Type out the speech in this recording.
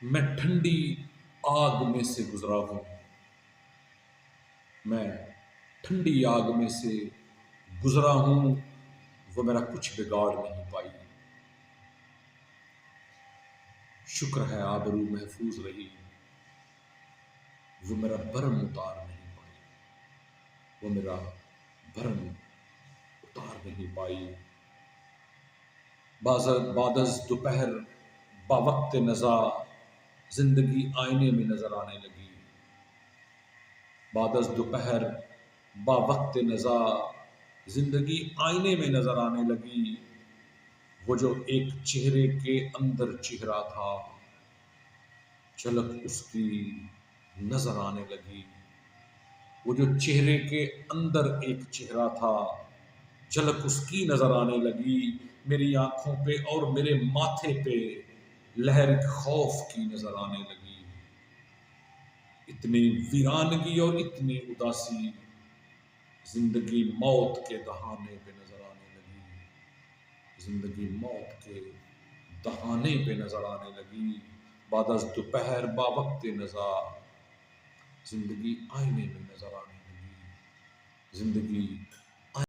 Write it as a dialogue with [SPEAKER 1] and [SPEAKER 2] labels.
[SPEAKER 1] میں ٹھنڈی آگ میں سے گزرا ہوں، میں ٹھنڈی آگ میں سے گزرا ہوں، وہ میرا کچھ بگاڑ نہیں پائی۔ شکر ہے آبرو محفوظ رہی، وہ میرا برم اتار نہیں پائی، وہ میرا برم اتار نہیں پائی۔ بعد از دوپہر با وقت نزا زندگی آئینے میں نظر آنے لگی۔ بعد از دوپہر با وقت نزا زندگی آئینے میں نظر آنے لگی۔ وہ جو ایک چہرے کے اندر چہرہ تھا، جھلک اس کی نظر آنے لگی۔ وہ جو چہرے کے اندر ایک چہرہ تھا، جھلک اس کی نظر آنے لگی۔ میری آنکھوں پہ اور میرے ماتھے پہ لہر خوف کی نظر آنے لگی۔ اتنی ویرانگی اور اتنی اداسی زندگی موت کے دہانے پہ نظر آنے لگی، زندگی موت کے دہانے پہ نظر آنے لگی۔ بعد از دوپہر با وقت نزا زندگی آئینے میں نظر آنے لگی، زندگی